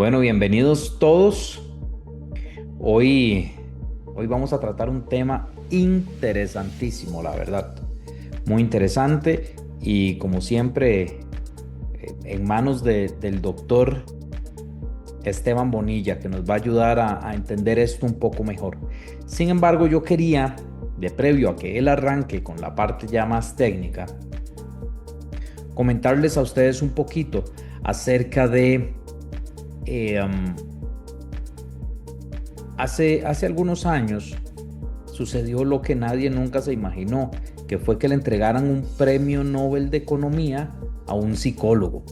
Bueno, bienvenidos todos. Hoy, hoy vamos a tratar un tema interesantísimo, la verdad. Muy interesante y como siempre, en manos del doctor Esteban Bonilla, que nos va a ayudar a entender esto un poco mejor. Sin embargo, yo quería, de previo a que él arranque con la parte ya más técnica, comentarles a ustedes un poquito acerca de... eh, um, hace algunos años sucedió lo que nadie nunca se imaginó, que fue que le entregaran un premio Nobel de Economía a un psicólogo.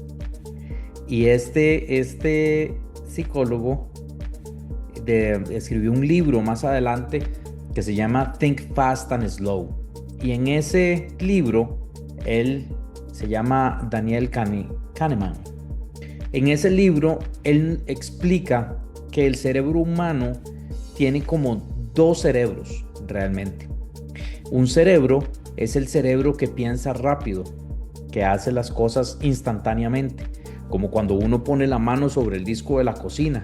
Y este psicólogo escribió un libro más adelante que se llama Think Fast and Slow. Y en ese libro, él se llama Daniel Kahneman. En ese libro, él explica que el cerebro humano tiene como dos cerebros realmente. Un cerebro es el cerebro que piensa rápido, que hace las cosas instantáneamente, como cuando uno pone la mano sobre el disco de la cocina.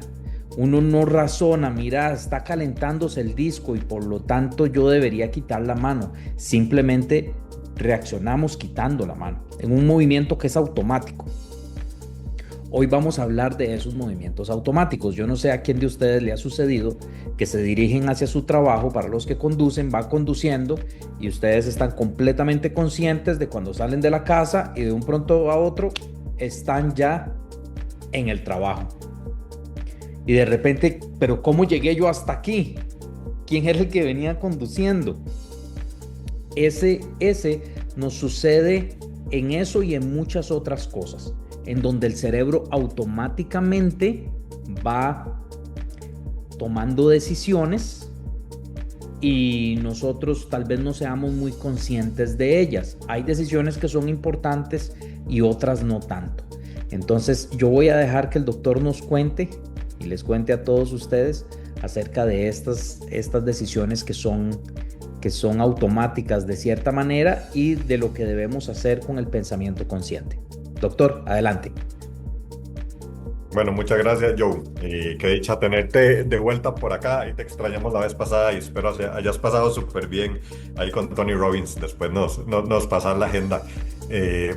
Uno no razona, mira, está calentándose el disco y por lo tanto yo debería quitar la mano. Simplemente reaccionamos quitando la mano, en un movimiento que es automático. Hoy vamos a hablar de esos movimientos automáticos. Yo no sé a quién de ustedes le ha sucedido que se dirigen hacia su trabajo. Para los que conducen, va conduciendo y ustedes están completamente conscientes de cuando salen de la casa y de un pronto a otro están ya en el trabajo. Y de repente, pero ¿cómo llegué yo hasta aquí? ¿Quién era el que venía conduciendo? Ese nos sucede en eso y en muchas otras cosas, en donde el cerebro automáticamente va tomando decisiones y nosotros tal vez no seamos muy conscientes de ellas. Hay decisiones que son importantes y otras no tanto. Entonces yo voy a dejar que el doctor nos cuente y les cuente a todos ustedes acerca de estas decisiones que son automáticas de cierta manera y de lo que debemos hacer con el pensamiento consciente. Doctor, adelante. Bueno, muchas gracias, Joe. Qué dicha tenerte de vuelta por acá. Ahí te extrañamos la vez pasada y espero hayas pasado súper bien ahí con Tony Robbins. Después nos pasas la agenda.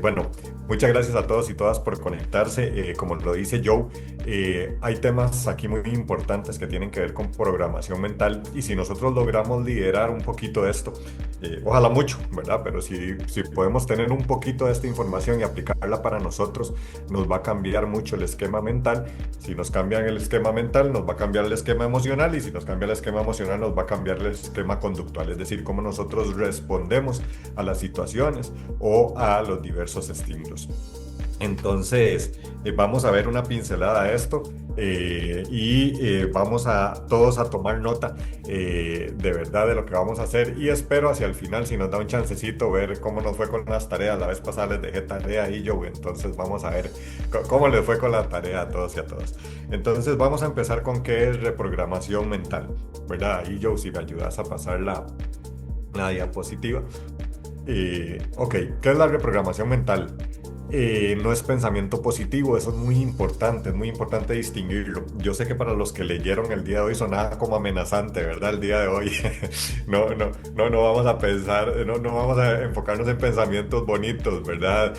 Bueno, muchas gracias a todos y todas por conectarse. Como lo dice Joe, hay temas aquí muy importantes que tienen que ver con programación mental y si nosotros logramos liderar un poquito de esto, ojalá mucho, ¿verdad? Pero si podemos tener un poquito de esta información y aplicarla para nosotros, nos va a cambiar mucho el esquema mental. Si nos cambian el esquema mental, nos va a cambiar el esquema emocional y si nos cambia el esquema emocional, nos va a cambiar el esquema conductual, es decir, cómo nosotros respondemos a las situaciones o a los diversos estímulos. Entonces, vamos a ver una pincelada de esto vamos a todos a tomar nota de verdad de lo que vamos a hacer y espero hacia el final, si nos da un chancecito, ver cómo nos fue con las tareas. La vez pasada les dejé tarea y yo, entonces vamos a ver cómo les fue con la tarea a todos y a todas. Entonces, vamos a empezar con qué es reprogramación mental, ¿verdad? Y yo, si me ayudas a pasar la diapositiva. Ok, ¿qué es la reprogramación mental? No es pensamiento positivo, eso es muy importante distinguirlo. Yo sé que para los que leyeron el día de hoy sonaba como amenazante, ¿verdad? El día de hoy no vamos a pensar, no vamos a enfocarnos en pensamientos bonitos, ¿verdad?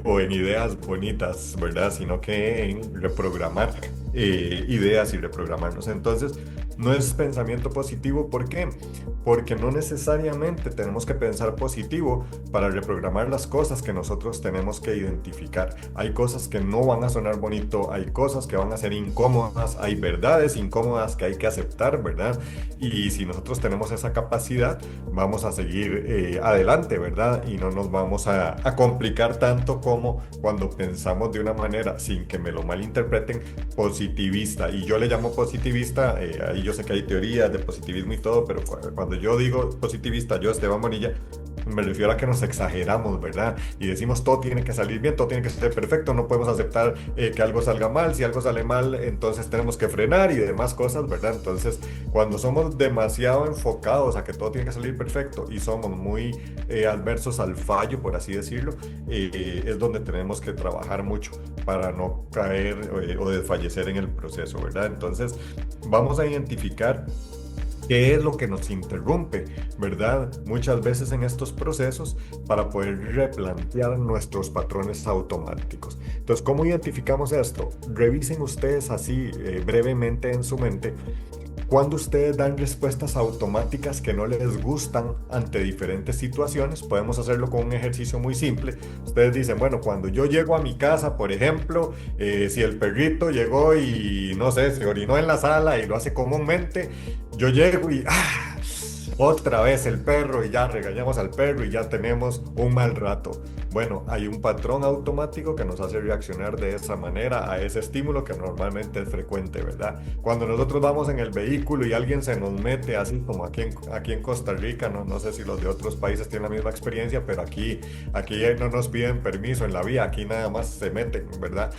O en ideas bonitas, ¿verdad? Sino que en reprogramar ideas y reprogramarnos. Entonces, no es pensamiento positivo, ¿por qué? Porque no necesariamente tenemos que pensar positivo para reprogramar las cosas que nosotros tenemos que identificar. Hay cosas que no van a sonar bonito, hay cosas que van a ser incómodas, hay verdades incómodas que hay que aceptar, ¿verdad? Y si nosotros tenemos esa capacidad, vamos a seguir adelante, ¿verdad? Y no nos vamos a complicar tanto como cuando pensamos de una manera, sin que me lo malinterpreten, positivista. Y yo le llamo positivista, ahí yo sé que hay teorías de positivismo y todo, pero cuando yo digo positivista, yo, Esteban Bonilla, Me refiero a que nos exageramos, ¿verdad? Y decimos todo tiene que salir bien, todo tiene que ser perfecto, no podemos aceptar que algo salga mal, si algo sale mal, entonces tenemos que frenar y demás cosas, ¿verdad? Entonces, cuando somos demasiado enfocados a que todo tiene que salir perfecto y somos muy adversos al fallo, por así decirlo, es donde tenemos que trabajar mucho para no caer o desfallecer en el proceso, ¿verdad? Entonces, vamos a identificar qué es lo que nos interrumpe, ¿verdad? Muchas veces en estos procesos para poder replantear nuestros patrones automáticos. Entonces, ¿cómo identificamos esto? Revisen ustedes así brevemente en su mente cuando ustedes dan respuestas automáticas que no les gustan ante diferentes situaciones. Podemos hacerlo con un ejercicio muy simple. Ustedes dicen, bueno, cuando yo llego a mi casa, por ejemplo, si el perrito llegó y, no sé, se orinó en la sala y lo hace comúnmente, yo llego y, otra vez el perro y ya regañamos al perro y ya tenemos un mal rato. Bueno, hay un patrón automático que nos hace reaccionar de esa manera a ese estímulo que normalmente es frecuente, ¿verdad? Cuando nosotros vamos en el vehículo y alguien se nos mete, así como aquí en Costa Rica, no sé si los de otros países tienen la misma experiencia, pero aquí no nos piden permiso en la vía, aquí nada más se meten, ¿verdad?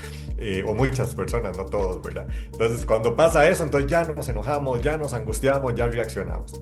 O muchas personas, no todos, ¿verdad? Entonces, cuando pasa eso, entonces ya nos enojamos, ya nos angustiamos, ya reaccionamos.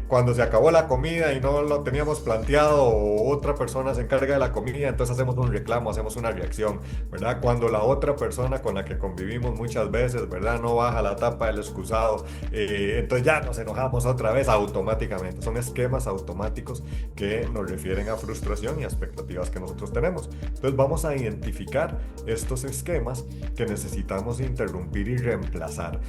Cuando se acabó la comida y no lo teníamos planteado o otra persona se encarga de la comida, entonces hacemos un reclamo, hacemos una reacción, ¿verdad? Cuando la otra persona con la que convivimos muchas veces, ¿verdad? No baja la tapa del excusado, entonces ya nos enojamos otra vez automáticamente. Son esquemas automáticos que nos refieren a frustración y expectativas que nosotros tenemos. Entonces vamos a identificar estos esquemas que necesitamos interrumpir y reemplazar.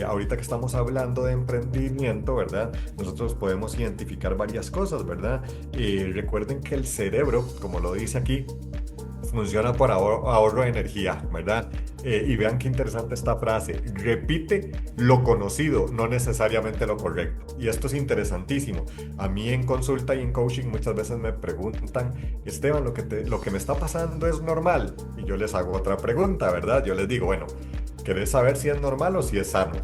Ahorita que estamos hablando de emprendimiento, ¿verdad? Nosotros podemos identificar varias cosas, ¿verdad? Recuerden que el cerebro, como lo dice aquí, funciona por ahorro de energía, ¿verdad? Y vean qué interesante esta frase. Repite lo conocido, no necesariamente lo correcto. Y esto es interesantísimo. A mí en consulta y en coaching muchas veces me preguntan, Esteban, lo que me está pasando es normal. Y yo les hago otra pregunta, ¿verdad? Yo les digo, bueno, ¿querés saber si es normal o si es sano?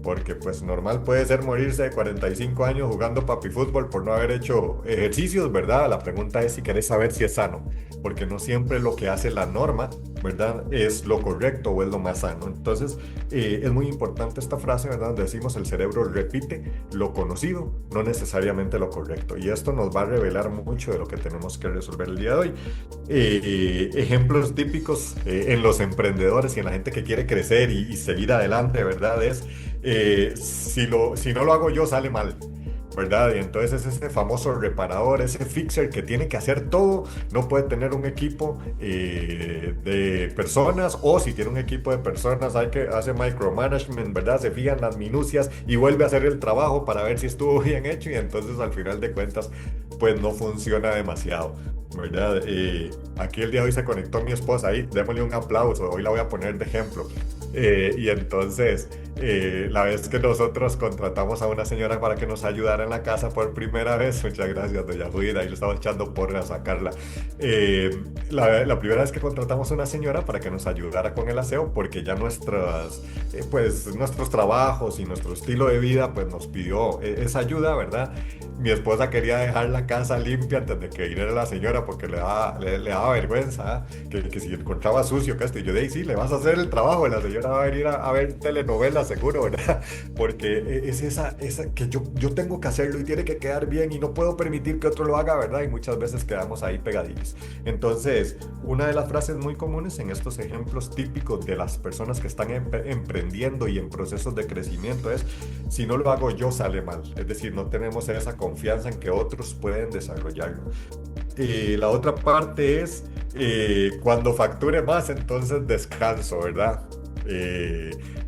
Porque pues normal puede ser morirse de 45 años jugando papi fútbol por no haber hecho ejercicios, ¿verdad? La pregunta es si querés saber si es sano, porque no siempre lo que hace la norma, ¿verdad? Es lo correcto o es lo más sano. Entonces, es muy importante esta frase, ¿verdad? Donde decimos el cerebro repite lo conocido, no necesariamente lo correcto. Y esto nos va a revelar mucho de lo que tenemos que resolver el día de hoy. Ejemplos típicos en los emprendedores y en la gente que quiere crecer y seguir adelante, ¿verdad? Es si no lo hago yo sale mal, ¿verdad? Y entonces es ese famoso reparador, ese fixer que tiene que hacer todo, no puede tener un equipo de personas, o si tiene un equipo de personas hace micromanagement, ¿verdad? Se fija en las minucias y vuelve a hacer el trabajo para ver si estuvo bien hecho, y entonces al final de cuentas pues no funciona demasiado, ¿verdad? Aquí el día de hoy se conectó mi esposa ahí, démosle un aplauso, hoy la voy a poner de ejemplo. Y entonces, la vez que nosotros contratamos a una señora para que nos ayudara en la casa por primera vez, muchas gracias, doña Juida, ahí le estaba echando porra a sacarla. La primera vez que contratamos a una señora para que nos ayudara con el aseo, porque ya pues, nuestros trabajos y nuestro estilo de vida pues, nos pidió esa ayuda, ¿verdad? Mi esposa quería dejar la casa limpia antes de que viniera la señora porque le daba vergüenza, que si encontraba sucio, que esto. Y yo dije, sí, le vas a hacer el trabajo, la señora va a venir a ver telenovelas seguro, ¿verdad? Porque es esa que yo tengo que hacerlo y tiene que quedar bien y no puedo permitir que otro lo haga, ¿verdad? Y muchas veces quedamos ahí pegadillos. Entonces, una de las frases muy comunes en estos ejemplos típicos de las personas que están emprendiendo y en procesos de crecimiento es, si no lo hago yo sale mal. Es decir, no tenemos esa confianza en que otros pueden desarrollarlo. La otra parte es, cuando facture más, entonces descanso, ¿verdad?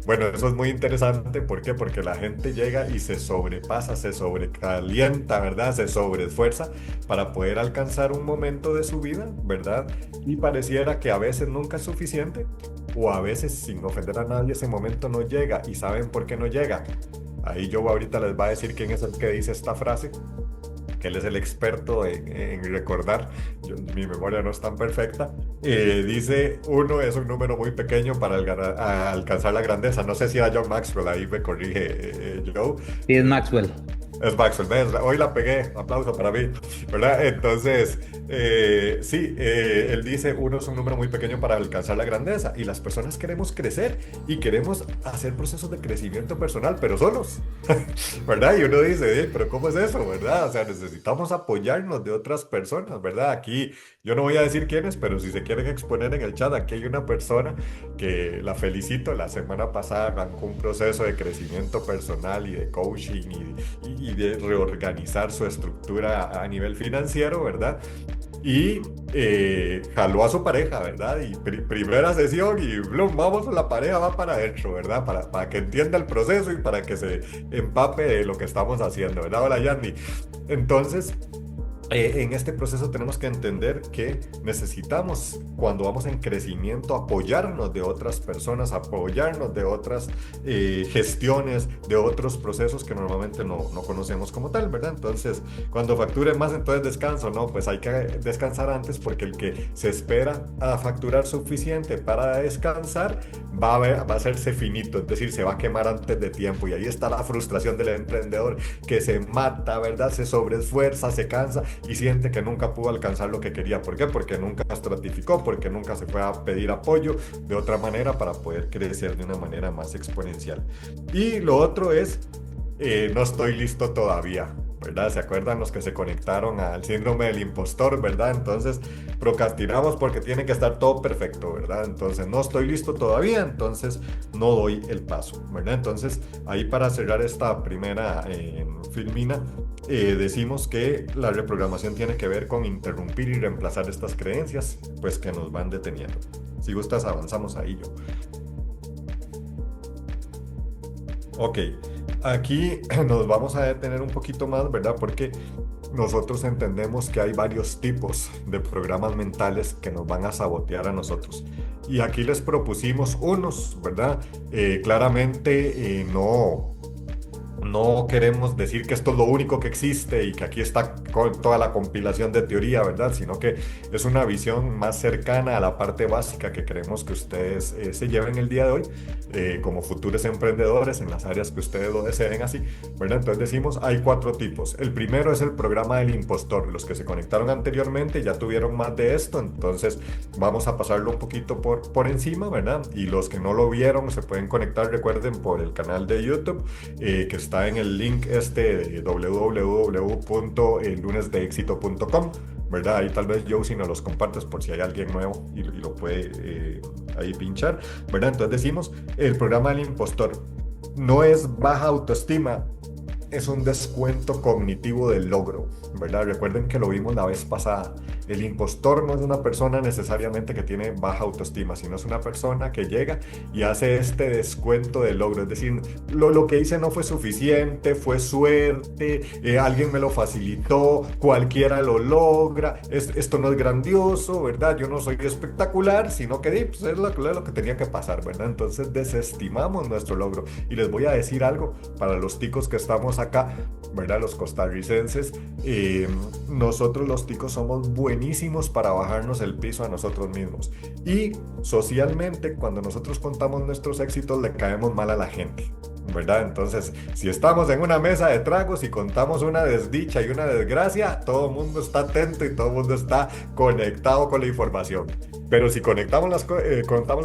Bueno, eso es muy interesante. ¿Por qué? Porque la gente llega y se sobrepasa, se sobrecalienta, ¿verdad? Se sobreesfuerza para poder alcanzar un momento de su vida, ¿verdad? Y pareciera que a veces nunca es suficiente, o a veces, sin ofender a nadie, ese momento no llega. ¿Y saben por qué no llega? Ahí yo ahorita les va a decir quién es el que dice esta frase, que él es el experto en recordar. Mi memoria no es tan perfecta. Dice, uno es un número muy pequeño para alcanzar la grandeza. No sé si era John Maxwell, ahí me corrige Joe. Sí, es Maxwell. Es Maxwell, ¿ves? Hoy la pegué, aplauso para mí, ¿verdad? Entonces, sí, él dice, uno es un número muy pequeño para alcanzar la grandeza y las personas queremos crecer y queremos hacer procesos de crecimiento personal, pero solos, ¿verdad? Y uno dice, pero ¿cómo es eso, verdad? O sea, necesitamos apoyarnos de otras personas, ¿verdad? Aquí, yo no voy a decir quiénes, pero si se quieren exponer en el chat, aquí hay una persona que la felicito, la semana pasada arrancó un proceso de crecimiento personal y de coaching y de reorganizar su estructura a nivel financiero, ¿verdad? Y jaló a su pareja, ¿verdad? Y primera sesión y blum, vamos, la pareja va para adentro, ¿verdad? Para que entienda el proceso y para que se empape de lo que estamos haciendo, ¿verdad? Hola, Yandy. Entonces, en este proceso tenemos que entender que necesitamos, cuando vamos en crecimiento, apoyarnos de otras personas, apoyarnos de otras gestiones, de otros procesos que normalmente no conocemos como tal, ¿verdad? Entonces, cuando facture más, entonces descanso, ¿no? Pues hay que descansar antes porque el que se espera a facturar suficiente para descansar va a hacerse finito, es decir, se va a quemar antes de tiempo y ahí está la frustración del emprendedor que se mata, ¿verdad? Se sobreesfuerza, se cansa y siente que nunca pudo alcanzar lo que quería. ¿Por qué? Porque nunca estratificó, porque nunca se fue a pedir apoyo de otra manera para poder crecer de una manera más exponencial. Y lo otro es, no estoy listo todavía, ¿verdad? ¿Se acuerdan los que se conectaron al síndrome del impostor, ¿verdad? Entonces procrastinamos porque tiene que estar todo perfecto, ¿verdad? Entonces no estoy listo todavía, entonces no doy el paso, ¿verdad? Entonces ahí para cerrar esta primera filmina, decimos que la reprogramación tiene que ver con interrumpir y reemplazar estas creencias, pues que nos van deteniendo. Si gustas, avanzamos ahí yo. Ok, aquí nos vamos a detener un poquito más, ¿verdad? Porque nosotros entendemos que hay varios tipos de programas mentales que nos van a sabotear a nosotros. Y aquí les propusimos unos, ¿verdad? Claramente no queremos decir que esto es lo único que existe y que aquí está con toda la compilación de teoría, ¿verdad? Sino que es una visión más cercana a la parte básica que queremos que ustedes se lleven el día de hoy como futuros emprendedores en las áreas que ustedes lo deseen así, ¿verdad? Entonces decimos, hay 4 tipos. El primero es el programa del impostor. Los que se conectaron anteriormente ya tuvieron más de esto, entonces vamos a pasarlo un poquito por encima, ¿verdad? Y los que no lo vieron se pueden conectar, recuerden, por el canal de YouTube que está en el link de www.ellunesdeexito.com, ¿verdad? Ahí tal vez Josie nos los compartes por si hay alguien nuevo y lo puede ahí pinchar, ¿verdad? Entonces decimos, el programa del impostor no es baja autoestima, es un descuento cognitivo del logro, ¿verdad? Recuerden que lo vimos la vez pasada. El impostor no es una persona necesariamente que tiene baja autoestima, sino es una persona que llega y hace este descuento del logro. Es decir, lo que hice no fue suficiente, fue suerte, alguien me lo facilitó, cualquiera lo logra, esto no es grandioso, ¿verdad? Yo no soy espectacular, sino que pues, es lo que tenía que pasar, ¿verdad? Entonces desestimamos nuestro logro. Y les voy a decir algo para los ticos que estamos acá, ¿verdad? Los costarricenses, nosotros los ticos somos buenísimos para bajarnos el piso a nosotros mismos. Y socialmente, cuando nosotros contamos nuestros éxitos, le caemos mal a la gente, ¿verdad? Entonces, si estamos en una mesa de tragos y contamos una desdicha y una desgracia, todo el mundo está atento y todo el mundo está conectado con la información. Pero si contamos las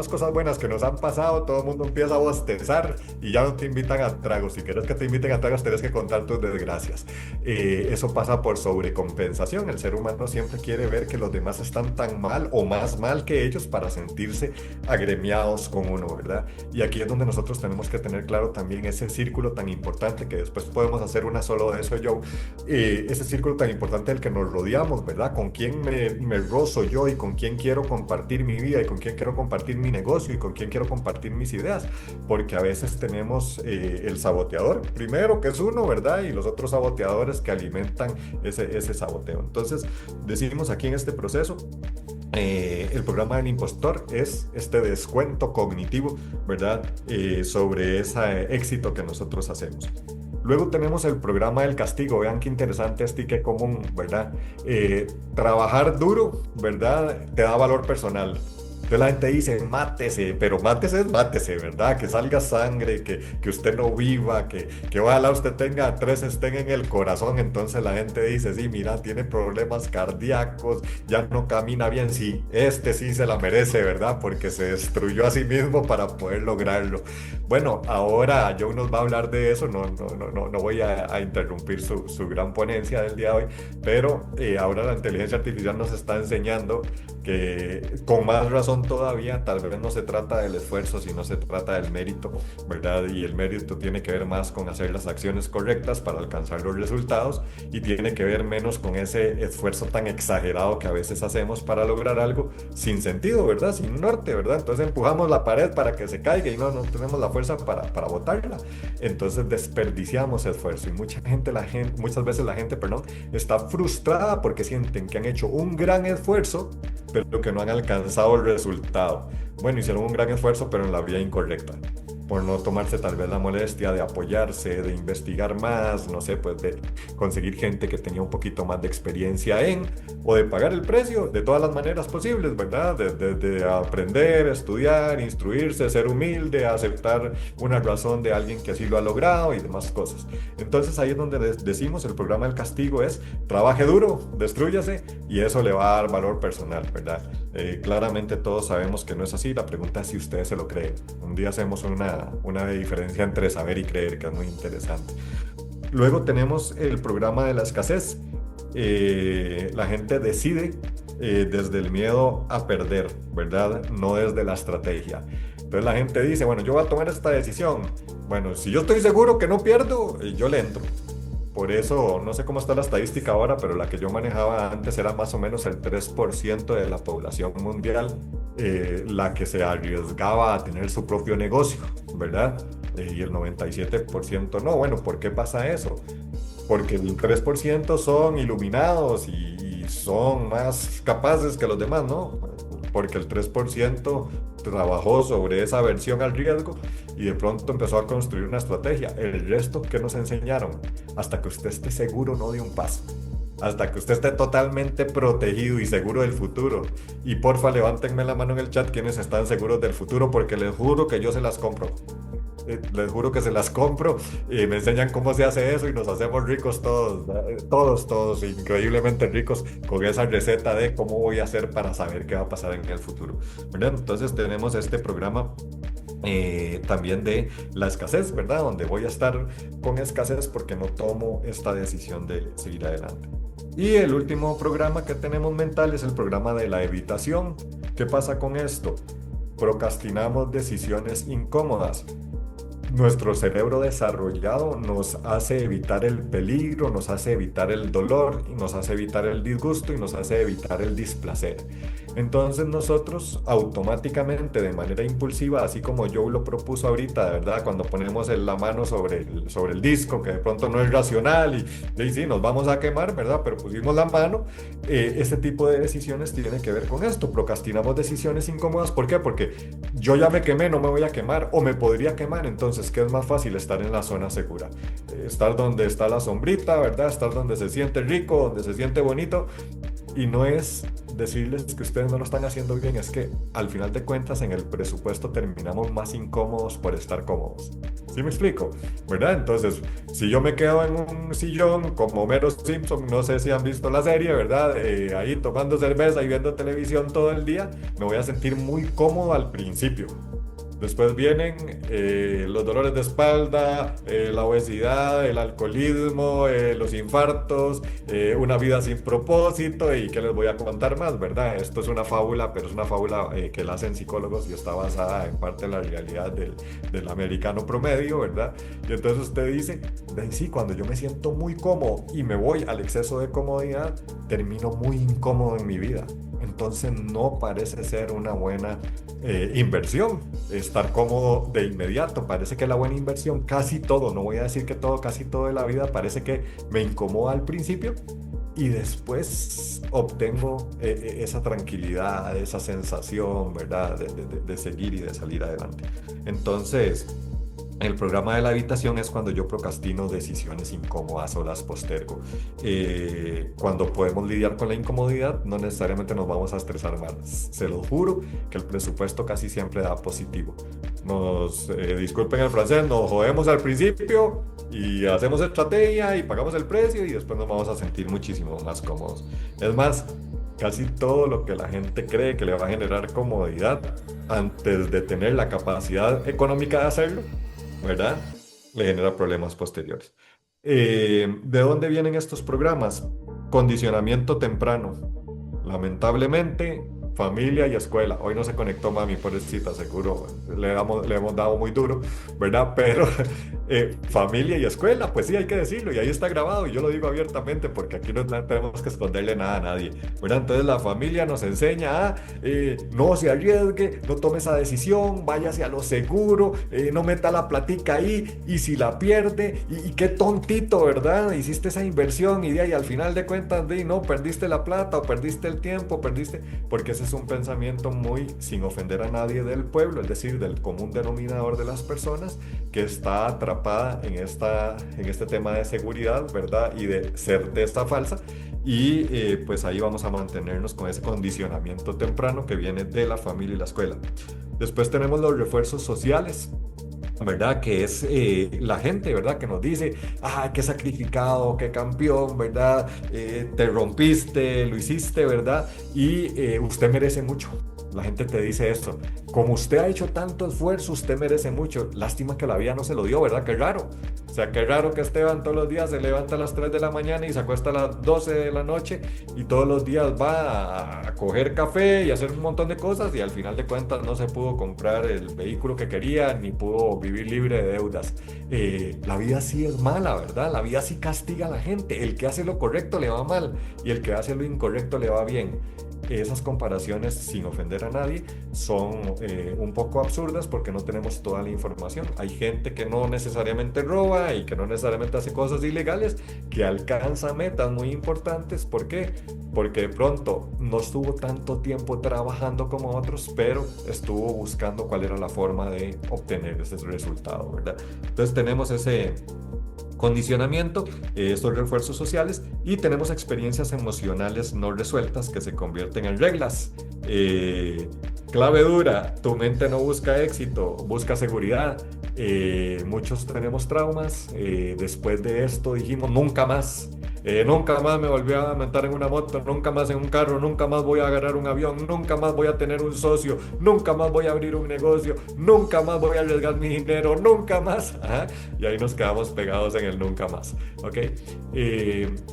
cosas buenas que nos han pasado, todo el mundo empieza a bostezar y ya no te invitan a tragos. Si quieres que te inviten a tragos, tienes que contar tus desgracias. Eso pasa por sobrecompensación. El ser humano siempre quiere ver que los demás están tan mal o más mal que ellos para sentirse agremiados con uno, ¿verdad? Y aquí es donde nosotros tenemos que tener claro también ese círculo tan importante, que después podemos hacer una solo de eso yo, ese círculo tan importante del que nos rodeamos, ¿verdad? Con quién me rozo yo y con quién quiero compartir mi vida y con quién quiero compartir mi negocio y con quién quiero compartir mis ideas, porque a veces tenemos el saboteador primero, que es uno, ¿verdad? Y los otros saboteadores que alimentan ese saboteo. Entonces decimos aquí en este proceso, el programa del impostor es este descuento cognitivo, ¿verdad? Sobre ese éxito que nosotros hacemos. Luego tenemos el programa del castigo. Vean qué interesante este y qué común, ¿verdad? Trabajar duro, ¿verdad? Te da valor personal. Entonces la gente dice, mátese, pero mátese, ¿verdad? Que salga sangre, que usted no viva, que ojalá usted tenga 3 estén en el corazón. Entonces la gente dice, sí, mira, tiene problemas cardíacos, ya no camina bien. Sí, este sí se la merece, ¿verdad? Porque se destruyó a sí mismo para poder lograrlo. Bueno, ahora Joe nos va a hablar de eso, no voy a interrumpir su gran ponencia del día de hoy, pero ahora la inteligencia artificial nos está enseñando que con más razón todavía, tal vez no se trata del esfuerzo, sino se trata del mérito, ¿verdad? Y el mérito tiene que ver más con hacer las acciones correctas para alcanzar los resultados y tiene que ver menos con ese esfuerzo tan exagerado que a veces hacemos para lograr algo sin sentido, ¿verdad? Sin norte, ¿verdad? Entonces empujamos la pared para que se caiga y no tenemos la fuerza para botarla. Entonces desperdiciamos esfuerzo y muchas veces la gente, perdón, está frustrada porque sienten que han hecho un gran esfuerzo pero que no han alcanzado el resultado. Bueno, hicieron un gran esfuerzo, pero en la vía incorrecta, por no tomarse tal vez la molestia de apoyarse, de investigar más, no sé, pues de conseguir gente que tenía un poquito más de experiencia o de pagar el precio de todas las maneras posibles, ¿verdad? De aprender, estudiar, instruirse, ser humilde, aceptar una razón de alguien que así lo ha logrado y demás cosas. Entonces ahí es donde decimos, el programa del castigo es, trabaje duro, destrúyase, y eso le va a dar valor personal, ¿verdad? Claramente todos sabemos que no es así, la pregunta es si ustedes se lo creen. Un día hacemos una diferencia entre saber y creer, que es muy interesante. Luego tenemos el programa de la escasez. La gente decide desde el miedo a perder, ¿verdad? No desde la estrategia. Entonces la gente dice, bueno, yo voy a tomar esta decisión. Bueno, si yo estoy seguro que no pierdo, yo le entro. Por eso, no sé cómo está la estadística ahora, pero la que yo manejaba antes era más o menos el 3% de la población mundial la que se arriesgaba a tener su propio negocio, ¿verdad? Y el 97% no. Bueno, ¿por qué pasa eso? Porque el 3% son iluminados y son más capaces que los demás, ¿no? Porque el 3% trabajó sobre esa aversión al riesgo y de pronto empezó a construir una estrategia. El resto, ¿qué nos enseñaron? Hasta que usted esté seguro, no de un paso. Hasta que usted esté totalmente protegido y seguro del futuro. Y porfa, levántenme la mano en el chat quienes están seguros del futuro, porque les juro que yo se las compro. Les juro que se las compro y me enseñan cómo se hace eso y nos hacemos ricos todos, increíblemente ricos con esa receta de cómo voy a hacer para saber qué va a pasar en el futuro, ¿verdad? Entonces tenemos este programa también de la escasez, ¿verdad? Donde voy a estar con escasez porque no tomo esta decisión de seguir adelante. Y el último programa que tenemos mental es el programa de la evitación. ¿Qué pasa con esto? Procrastinamos decisiones incómodas. Nuestro cerebro desarrollado nos hace evitar el peligro, nos hace evitar el dolor, y nos hace evitar el disgusto y nos hace evitar el displacer. Entonces nosotros automáticamente, de manera impulsiva, así como Joe lo propuso ahorita, de verdad, cuando ponemos la mano sobre el disco, que de pronto no es racional y sí, nos vamos a quemar, ¿verdad? Pero pusimos la mano, este tipo de decisiones tiene que ver con esto. Procrastinamos decisiones incómodas. ¿Por qué? Porque yo ya me quemé, no me voy a quemar o me podría quemar. Entonces, ¿qué es más fácil? Estar en la zona segura. Estar donde está la sombrita, ¿verdad? Estar donde se siente rico, donde se siente bonito. Y no es decirles que ustedes no lo están haciendo bien, es que al final de cuentas en el presupuesto terminamos más incómodos por estar cómodos. ¿Sí me explico? ¿Verdad? Entonces, si yo me quedo en un sillón como Homero Simpson, no sé si han visto la serie, ¿verdad? Ahí tomando cerveza y viendo televisión todo el día, me voy a sentir muy cómodo al principio. Después vienen los dolores de espalda, la obesidad, el alcoholismo, los infartos, una vida sin propósito y que les voy a contar más, ¿verdad? Esto es una fábula, pero es una fábula que la hacen psicólogos y está basada en parte en la realidad del americano promedio, ¿verdad? Y entonces usted dice, sí, cuando yo me siento muy cómodo y me voy al exceso de comodidad, termino muy incómodo en mi vida. Entonces no parece ser una buena inversión estar cómodo de inmediato. Parece que la buena inversión, casi todo, no voy a decir que todo, casi todo de la vida, parece que me incomoda al principio y después obtengo esa tranquilidad, esa sensación, ¿verdad? De seguir y de salir adelante. Entonces, El programa de la habitación es cuando yo procrastino decisiones incómodas o las postergo. Cuando podemos lidiar con la incomodidad, no necesariamente nos vamos a estresar más. Se los juro que el presupuesto casi siempre da positivo. Disculpen el francés, nos jodemos al principio y hacemos estrategia y pagamos el precio y después nos vamos a sentir muchísimo más cómodos. Es más, casi todo lo que la gente cree que le va a generar comodidad antes de tener la capacidad económica de hacerlo, ¿verdad? Le genera problemas posteriores. ¿De dónde vienen estos programas? Condicionamiento temprano. Lamentablemente, familia y escuela. Hoy no se conectó mami, pobrecita, seguro le hemos dado muy duro, ¿verdad? Pero familia y escuela, pues sí, hay que decirlo, y ahí está grabado, y yo lo digo abiertamente porque aquí no tenemos que esconderle nada a nadie, ¿verdad? Entonces la familia nos enseña a no se arriesgue, no tome esa decisión, váyase a lo seguro, no meta la platica ahí, y si la pierde, y qué tontito, ¿verdad? Hiciste esa inversión y de ahí al final de cuentas, no, perdiste la plata, o perdiste el tiempo, porque ese es un pensamiento muy sin ofender a nadie del pueblo, es decir, del común denominador de las personas que está atrapada en este tema de seguridad, ¿verdad? Y de certeza falsa. Y pues ahí vamos a mantenernos con ese condicionamiento temprano que viene de la familia y la escuela. Después tenemos los refuerzos sociales, ¿verdad? Que es la gente, ¿verdad? Que nos dice, qué sacrificado, qué campeón, ¿verdad? Te rompiste, lo hiciste, ¿verdad? Y usted merece mucho. La gente te dice esto. Como usted ha hecho tanto esfuerzo, usted merece mucho. Lástima que la vida no se lo dio, ¿verdad? Qué raro. O sea, qué raro que Esteban todos los días se levanta a las 3 de la mañana y se acuesta a las 12 de la noche y todos los días va a coger café y hacer un montón de cosas y al final de cuentas no se pudo comprar el vehículo que quería ni pudo vivir libre de deudas. La vida sí es mala, ¿verdad? La vida sí castiga a la gente. El que hace lo correcto le va mal y el que hace lo incorrecto le va bien. Esas comparaciones, sin ofender a nadie, son un poco absurdas porque no tenemos toda la información. Hay gente que no necesariamente roba y que no necesariamente hace cosas ilegales, que alcanza metas muy importantes. ¿Por qué? Porque de pronto no estuvo tanto tiempo trabajando como otros, pero estuvo buscando cuál era la forma de obtener ese resultado, ¿verdad? Entonces tenemos ese condicionamiento, estos refuerzos sociales, y tenemos experiencias emocionales no resueltas que se convierten en reglas. Clave dura, tu mente no busca éxito, busca seguridad. Muchos tenemos traumas. Después de esto dijimos nunca más. Nunca más me volví a montar en una moto, nunca más en un carro, nunca más voy a agarrar un avión, nunca más voy a tener un socio, nunca más voy a abrir un negocio, nunca más voy a arriesgar mi dinero, nunca más. Ajá. Y ahí nos quedamos pegados en el nunca más. ¿Ok?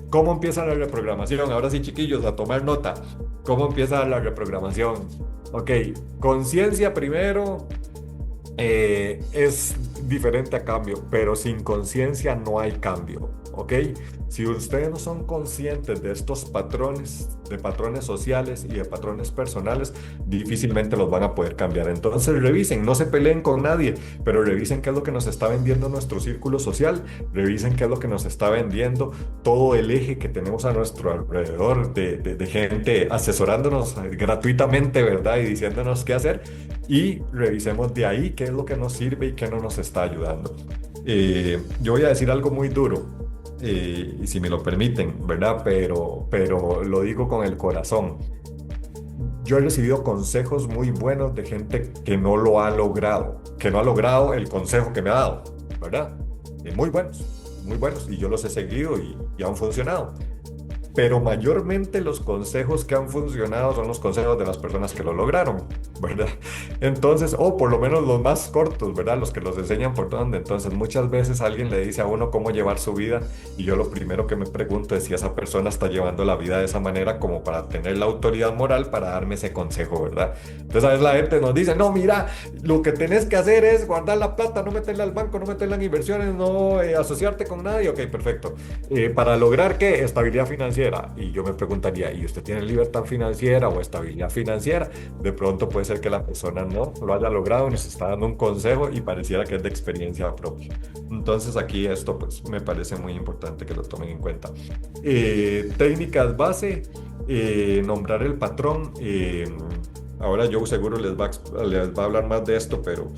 ¿Cómo empieza la reprogramación? Ahora sí, chiquillos, a tomar nota. ¿Cómo empieza la reprogramación? Ok, conciencia primero. Es diferente a cambio, pero sin conciencia no hay cambio, ¿ok? Si ustedes no son conscientes de estos patrones, de patrones sociales y de patrones personales, difícilmente los van a poder cambiar. Entonces revisen, no se peleen con nadie, pero revisen qué es lo que nos está vendiendo nuestro círculo social, revisen qué es lo que nos está vendiendo todo el eje que tenemos a nuestro alrededor de gente asesorándonos gratuitamente, ¿verdad? Y diciéndonos qué hacer, y revisemos de ahí qué es lo que nos sirve y qué no nos está ayudando. Yo voy a decir algo muy duro, y si me lo permiten, ¿verdad? Pero lo digo con el corazón. Yo he recibido consejos muy buenos de gente que no lo ha logrado, que no ha logrado el consejo que me ha dado, ¿verdad? Muy buenos, y yo los he seguido y han funcionado. Pero mayormente los consejos que han funcionado son los consejos de las personas que lo lograron, ¿verdad? Entonces, o por lo menos los más cortos, ¿verdad? Los que los enseñan por donde. Entonces, muchas veces alguien le dice a uno cómo llevar su vida y yo lo primero que me pregunto es si esa persona está llevando la vida de esa manera como para tener la autoridad moral para darme ese consejo, ¿verdad? Entonces, a veces la gente nos dice, no, mira, lo que tenés que hacer es guardar la plata, no meterla al banco, no meterla en inversiones, no asociarte con nadie. Ok, perfecto. ¿Para lograr qué? Estabilidad financiera. Y yo me preguntaría, ¿y usted tiene libertad financiera o estabilidad financiera? De pronto puede ser que la persona no lo haya logrado, nos está dando un consejo y pareciera que es de experiencia propia. Entonces aquí esto pues me parece muy importante que lo tomen en cuenta. Técnicas base, nombrar el patrón. ahora Joe seguro les va a hablar más de esto, pero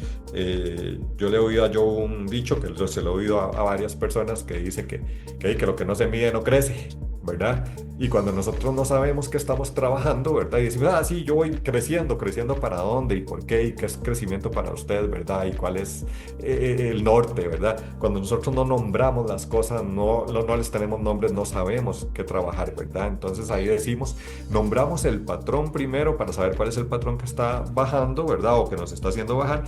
yo le he oído a Joe un dicho que se lo he oído a varias personas que dice que lo que no se mide no crece, ¿verdad? Y cuando nosotros no sabemos que estamos trabajando, ¿verdad? Y decimos, ah, sí, yo voy creciendo, creciendo para dónde y por qué y qué es crecimiento para usted, ¿verdad? Y cuál es el norte, ¿verdad? Cuando nosotros no nombramos las cosas, no les tenemos nombres, no sabemos qué trabajar, ¿verdad? Entonces ahí decimos, nombramos el patrón primero para saber cuál es el patrón que está bajando, ¿verdad? O que nos está haciendo bajar.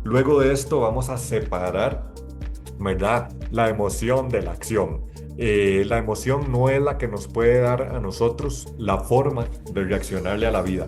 Luego de esto vamos a separar, ¿verdad? La emoción de la acción. La emoción no es la que nos puede dar a nosotros la forma de reaccionarle a la vida.